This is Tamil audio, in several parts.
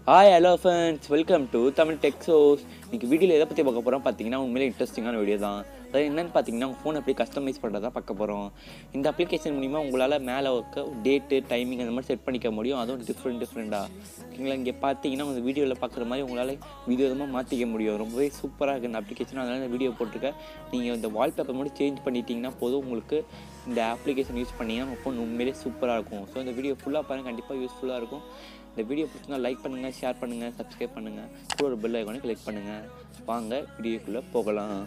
Hi hello friends, welcome to Tamil tech shows. இன்றைக்கி வீடியோவில் எதை பற்றி பார்க்க போகிறோம் பார்த்தீங்கன்னா உண்மையிலே இன்ட்ரெஸ்டிங்கான வீடியோ தான். அதாவது என்னென்னு பார்த்தீங்கன்னா உங்கள் ஃபோன் எப்படி கஸ்டமைஸ் பண்ணுறதா பார்க்க போகிறோம். இந்த அப்ளிகேஷன் மூலிமா உங்களால் மேலே டேட்டு டைமிங் அந்த மாதிரி செட் பண்ணிக்க முடியும். அதுவும் டிஃப்ரெண்ட்டாக ஓகேங்களா. இங்கே பார்த்தீங்கன்னா உங்கள் வீடியோவில் பார்க்குற மாதிரி உங்களால் விதவிதமாக மாற்றிக்க முடியும். ரொம்பவே சூப்பராக இருக்குது இந்த அப்ளிகேஷன். அதனால் இந்த வீடியோ போட்டிருக்கேன். நீங்கள் இந்த வால்பேப்பர் மட்டும் சேஞ்ச் பண்ணிட்டீங்கன்னா போதும், உங்களுக்கு இந்த அப்ளிகேஷன் யூஸ் பண்ணிங்கன்னா உங்கள் ஃபோன் உண்மையிலே சூப்பராக இருக்கும். ஸோ இந்த வீடியோ ஃபுல்லாக பாருங்கள், கண்டிப்பாக யூஸ்ஃபுல்லாக இருக்கும். இந்த வீடியோ பிடிச்சிருந்தா லைக் பண்ணுங்கள், ஷேர் பண்ணுங்கள், சப்ஸ்கிரைப் பண்ணுங்கள், கூட ஒரு பெல் ஐகானை கிளிக் பண்ணுங்கள். வாங்க வீடியோக்குள்ளே போகலாம்.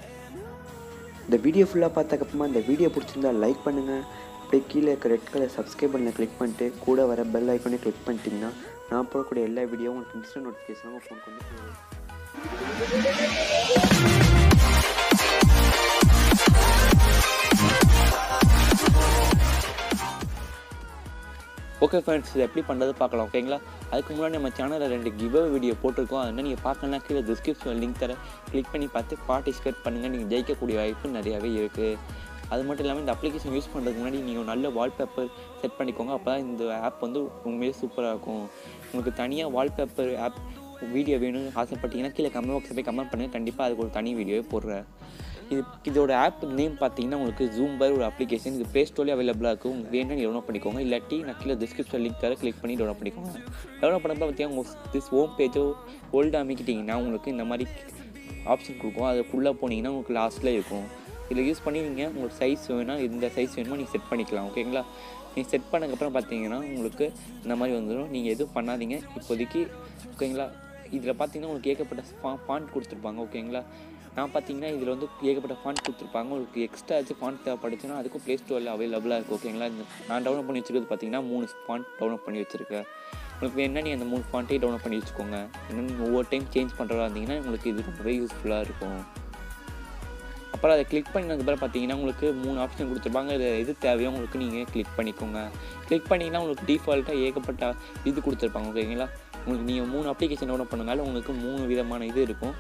இந்த வீடியோ ஃபுல்லாக பார்த்ததுக்கப்புறமா இந்த வீடியோ பிடிச்சிருந்தா லைக் பண்ணுங்கள். அப்படியே கீழே இருக்க ரெட் கலர் சப்ஸ்கிரைப் பண்ணல கிளிக் பண்ணிட்டு கூட வர பெல் ஐக்கானே கிளிக் பண்ணிட்டீங்கன்னா நான் போடக்கூடிய எல்லா வீடியோவும் உங்களுக்கு இன்ஸ்டன்ட் நோட்டிஃபிகேஷன் உங்கள் ஃபோனுக்கு வந்து போகும். ஓகே ஃப்ரெண்ட்ஸ், இது எப்படி பண்ணுறது பார்க்கலாம் ஓகேங்களா. அதுக்கு முன்னாடி நம்ம சேனலில் 2 கிவ்அவே வீடியோ போட்டிருக்கோம். அதனால் நீங்கள் பார்க்கலாம், கீழே டிஸ்கிரிப்ஷன் லிங்க் தர கிளிக் பண்ணி பார்த்து பார்ட்டிசிபேட் பண்ணுங்கள். நீங்கள் ஜெயிக்கக்கூடிய வாய்ப்பு நிறையாவே இருக்குது. அது மட்டும் இல்லாமல் இந்த அப்ளிகேஷன் யூஸ் பண்ணுறதுக்கு முன்னாடி நீங்கள் நல்ல வால்பேப்பர் செட் பண்ணிக்கோங்க. அப்போ தான் இந்த ஆப் வந்து உண்மையிலே சூப்பராக இருக்கும். உங்களுக்கு தனியாக வால்பேப்பர் ஆப் வீடியோ வேணும்னு ஆசைப்பட்டீங்கன்னா கீழே கமெண்ட் பாக்ஸில் போய் கமெண்ட் பண்ணுங்கள். கண்டிப்பாக அதுக்கு ஒரு தனி வீடியோவே போடுறேன். இதோட ஆப் நேம் பார்த்தீங்கன்னா உங்களுக்கு ஜூம்பர் ஒரு அப்ளிகேஷன். இது ப்ளே ஸ்டோர்லேயே அவைலபிளாக இருக்கும். உங்களுக்கு வேணும்னு டவுன்லோட் பண்ணிக்கோங்க. இல்லாட்டி நான் கீழே டிஸ்கிரிப்ஷன் லிங்க் தர கிளிக் பண்ணி டவுன்லோட் பண்ணிக்கோங்க. டவுன்லோட் பண்ணப்போ பார்த்தீங்கன்னா உங்கள் ஹோம் பேஜோ ஓல்டு அமைக்கிட்டிங்கன்னா உங்களுக்கு இந்த மாதிரி ஆப்ஷன் கொடுக்கும். அதுக்குள்ளே போனீங்கன்னா உங்களுக்கு லாஸ்ட்டில் இருக்கும். இதில் யூஸ் பண்ணி நீங்கள் உங்களுக்கு சைஸ் வேணும்னா இந்த சைஸ் வேணுமோ நீங்கள் செட் பண்ணிக்கலாம் ஓகேங்களா. நீங்கள் செட் பண்ணதுக்கப்புறம் பார்த்தீங்கன்னா உங்களுக்கு இந்த மாதிரி வந்துடும். நீங்கள் எதுவும் பண்ணாதீங்க இப்போதைக்கு ஓகேங்களா. இதில் பார்த்தீங்கன்னா உங்களுக்கு ஏகப்பட்ட ஃபாண்ட் கொடுத்துருப்பாங்க ஓகேங்களா. நான் பார்த்தீங்கன்னா இதில் வந்து ஏகப்பட்ட ஃபாண்ட் கொடுத்துருப்பாங்க. உங்களுக்கு எக்ஸ்ட்ரா ஃபாண்ட் தேவைப்படுச்சுன்னா அதுக்கும் ப்ளே ஸ்டோரில் அவைலபிளாக இருக்குது ஓகேங்களா. நான் டவுன்லோட் பண்ணி வச்சுருக்கிறது பார்த்தீங்கன்னா 3 ஃபாண்ட் டவுன்லோட் பண்ணி வச்சுருக்கேன். உங்களுக்கு வேணுன்னா நீங்கள் அந்த 3 ஃபாண்ட்டையும் டவுன்லோட் பண்ணி வச்சுக்கோங்க. இன்னும் ஒவ்வொரு டைம் சேஞ்ச் பண்ணுறதா இருந்தீங்கன்னா உங்களுக்கு இது ரொம்பவே யூஸ்ஃபுல்லாக இருக்கும். அப்புறம் அதை கிளிக் பண்ணதுக்கப்புறம் பார்த்தீங்கன்னா உங்களுக்கு 3 ஆப்ஷன் கொடுத்துருப்பாங்க. இது எது தேவையோ உங்களுக்கு நீங்கள் கிளிக் பண்ணிக்கோங்க. கிளிக் பண்ணிங்கன்னா உங்களுக்கு டிஃபால்ட்டாக ஏகப்பட்ட இது கொடுத்துருப்பாங்க ஓகேங்களா. உங்களுக்கு நீங்கள் 3 அப்ளிகேஷன் டவுன்லோட் பண்ணனால உங்களுக்கு 3 விதமான இது இருக்கும்.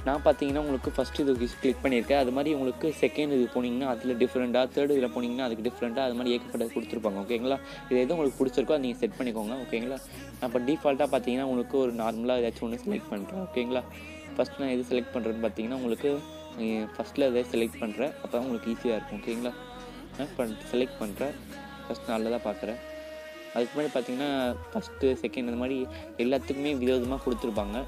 நான் பார்த்தீங்கன்னா உங்களுக்கு ஃபஸ்ட்டு இது கிளிக் பண்ணியிருக்கேன். அது மாதிரி உங்களுக்கு செகண்ட் இது போனீங்கன்னா அதில் டிஃப்ரெண்ட்டாக, தேர்டு இதில் போனீங்கன்னா அதுக்கு டிஃப்ரெண்ட்டாக, அது மாதிரி ஏகப்பட்ட கொடுத்துருப்பாங்க ஓகேங்களா. இது எதுவும் உங்களுக்கு பிடிச்சிருக்கோ அதை நீங்கள் செட் பண்ணிக்கோங்க ஓகேங்களா. நான் இப்போ டிஃபால்ட்டாக பார்த்தீங்கன்னா உங்களுக்கு ஒரு நார்மலாக ஏதாச்சும் ஒன்று செலக்ட் பண்ணுறேன் ஓகேங்களா. ஃபஸ்ட் நான் எது செலக்ட் பண்ணுறேன்னு பார்த்தீங்கன்னா உங்களுக்கு ஃபஸ்ட்டில் எதாவது செலக்ட் பண்ணுறேன். அப்போ தான் உங்களுக்கு ஈஸியாக இருக்கும் ஓகேங்களா. செலக்ட் பண்ணுறேன். ஃபஸ்ட் நல்லதாக பார்க்குறேன். அதுக்கு முன்னாடி பார்த்தீங்கன்னா ஃபஸ்ட்டு செகண்ட் அந்த மாதிரி எல்லாத்துக்குமே விதவிதமாக கொடுத்துருப்பாங்க.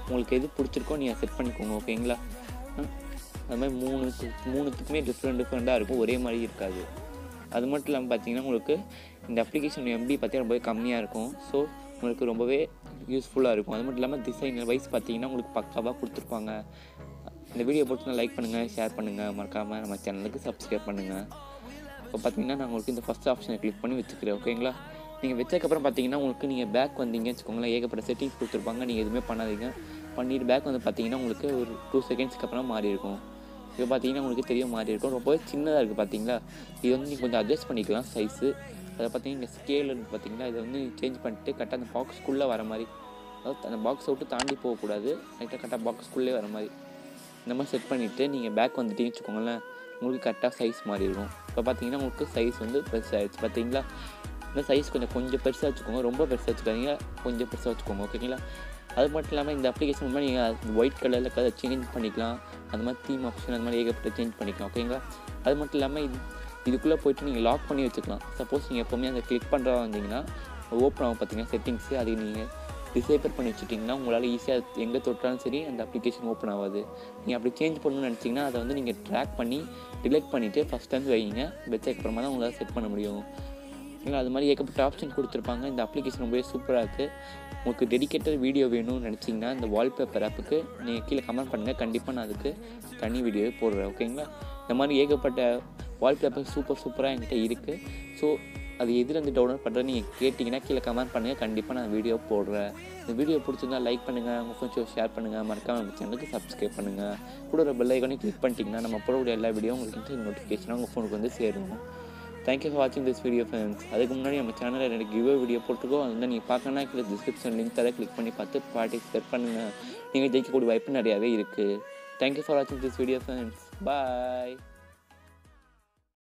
உங்களுக்கு எது பிடிச்சிருக்கோ நீங்கள் செட் பண்ணிக்கோங்க ஓகேங்களா. அது மாதிரி மூணுத்துக்குமே டிஃப்ரெண்ட்டாக இருக்கும், ஒரே மாதிரி இருக்காது. அது மட்டும் இல்லாமல் பார்த்தீங்கன்னா உங்களுக்கு இந்த அப்ளிகேஷன் எம்பி பார்த்தீங்கன்னா ரொம்பவே கம்மியாக இருக்கும். ஸோ உங்களுக்கு ரொம்பவே யூஸ்ஃபுல்லாக இருக்கும். அது மட்டும் இல்லாமல் டிசைன் வைஸ் பார்த்தீங்கன்னா உங்களுக்கு பக்காவாக கொடுத்துருப்பாங்க. இந்த வீடியோ போட்டு லைக் பண்ணுங்கள், ஷேர் பண்ணுங்கள், மறக்காமல் நம்ம சேனலுக்கு சப்ஸ்கிரைப் பண்ணுங்கள். இப்போ பார்த்தீங்கன்னா நான் உங்களுக்கு இந்த ஃபஸ்ட் ஆப்ஷனை கிளிக் பண்ணி வச்சுக்கிறேன் ஓகேங்களா. நீங்கள் வச்சதுக்கப்புறம் பார்த்தீங்கன்னா உங்களுக்கு நீங்கள் பேக் வந்தீங்கன்னு வச்சுக்கோங்களேன், ஏகப்பட்ட செட்டிங்ஸ் கொடுத்துருப்பாங்க. நீங்கள் எதுவுமே பண்ணாதீங்க. பண்ணிவிட்டு பேக் வந்து பார்த்தீங்கன்னா உங்களுக்கு ஒரு 2 செகண்ட்ஸ்க்கு அப்புறம் மாறி இருக்கும். இப்போ பார்த்தீங்கன்னா உங்களுக்கு தெரிய மாறி இருக்கும். ரொம்பவே சின்னதாக இருக்குது பார்த்தீங்களா. இது வந்து நீங்கள் கொஞ்சம் அட்ஜஸ்ட் பண்ணிக்கலாம் சைஸு. அதை பார்த்தீங்கன்னா இங்கே ஸ்கேலுன்னு பார்த்தீங்கன்னா இதை வந்து சேஞ்ச் பண்ணிட்டு கரெக்டாக அந்த பாக்ஸ்க்குள்ளே வர மாதிரி, அதாவது அந்த பாக்ஸை விட்டு தாண்டி போகக்கூடாது, கரெக்டாக பாக்ஸ்க்குள்ளே வர மாதிரி இந்த மாதிரி செட் பண்ணிவிட்டு நீங்கள் பேக் வந்துட்டீங்கன்னு வச்சுக்கோங்களேன், உங்களுக்கு கரெக்டாக சைஸ் மாறி இருக்கும். இப்போ பார்த்தீங்கன்னா உங்களுக்கு சைஸ் வந்து பெருசாகிடுச்சு பார்த்தீங்களா. இந்த சைஸ் கொஞ்சம் பெருசாக வச்சுக்கோங்க, ரொம்ப பெருசாக வச்சுக்காதீங்க, கொஞ்சம் பெருசாக வச்சுக்கோங்க ஓகேங்களா. அது மட்டும் இல்லாமல் இந்த அப்ளிகேஷன் மூலமாக நீங்கள் ஒயிட் கலரில் சேஞ்ச் பண்ணிக்கலாம். அந்த மாதிரி தீம் ஆப்ஷன் அந்த மாதிரி ஏகப்பட்ட சேஞ்ச் பண்ணிக்கலாம் ஓகேங்களா. அது மட்டும் இல்லாமல் இதுக்குள்ளே போய்ட்டு நீங்கள் லாக் பண்ணி வச்சுக்கலாம். சப்போஸ் நீங்கள் எப்போவுமே அந்த கிளிக் பண்ணுறதா வந்தீங்கன்னா ஓப்பன் ஆகும் பார்த்தீங்கன்னா செட்டிங்ஸு, அதுக்கு நீங்கள் டிசேபிள் பண்ணி வச்சுட்டிங்கன்னா உங்களால் ஈஸியாக எங்கே தொட்டாலும் சரி அந்த அப்ளிகேஷன் ஓப்பன் ஆகாது. நீங்கள் அப்படி சேஞ்ச் பண்ணணும்னு நினச்சிங்கன்னா அதை வந்து நீங்கள் ட்ராக் பண்ணி டிலீட் பண்ணிவிட்டு ஃபஸ்ட் டைம் வைங்க. வச்சதுக்கப்புறமா தான் உங்களால் செட் பண்ண முடியும். இல்லை அது மாதிரி ஏகப்பட்ட ஆப்ஷன் கொடுத்துருப்பாங்க. இந்த அப்ளிகேஷன் ரொம்பவே சூப்பராக இருக்குது. உங்களுக்கு டெடிக்கேட்டட் வீடியோ வேணும்னு நினச்சிங்கன்னா இந்த வால்பேப்பர் ஆப்புக்கு நீங்கள் கீழே கமெண்ட் பண்ணுங்கள். கண்டிப்பாக நான் அதுக்கு தனி வீடியோவே போடுறேன் ஓகேங்களா. இந்த மாதிரி ஏகப்பட்ட வால்பேப்பர் சூப்பராக என்கிட்ட இருக்குது. ஸோ அது எதுலேருந்து டவுன்லோட் பண்ணுறது நீங்கள் கேட்டிங்கன்னா கீழே கமெண்ட் பண்ணுங்கள். கண்டிப்பாக நான் வீடியோ போடுறேன். இந்த வீடியோ பிடிச்சிருந்தா லைக் பண்ணுங்கள், உங்கள் ஃப்ரெண்ட்ஸ் ஷேர் பண்ணுங்கள், மறக்காம நம்ம சேனலுக்கு சப்ஸ்கிரைப் பண்ணுங்கள். கூட ஒரு பெல் ஐகானை கிளிக் பண்ணிட்டீங்கன்னா நம்ம போடக்கூடிய எல்லா வீடியோ உங்களுக்கு நோட்டிஃபிகேஷனாக உங்கள் ஃபோனுக்கு வந்து சேரும். தேங்க்யூ ஃபார் வாட்சிங் திஸ் வீடியோ ஃப்ரெண்ட்ஸ். அதுக்கு முன்னாடி நம்ம சேனலில் எனக்கு கிவ்வே வீடியோ போட்டுருக்கோம். அது வந்து நீங்கள் பார்க்கணுன்னா கீழே டிஸ்கிரிப்ஷன் லிங்க் தர கிளிக் பண்ணி பார்த்து பார்ட்டிசிபேட் பண்ணுங்கள். நீங்கள் ஜெயிக்கக்கூடிய வாய்ப்பு நிறையாவே இருக்குது. தேங்க்யூ ஃபார் வாட்சிங் திஸ் வீடியோ ஃப்ரெண்ட்ஸ். பாய்.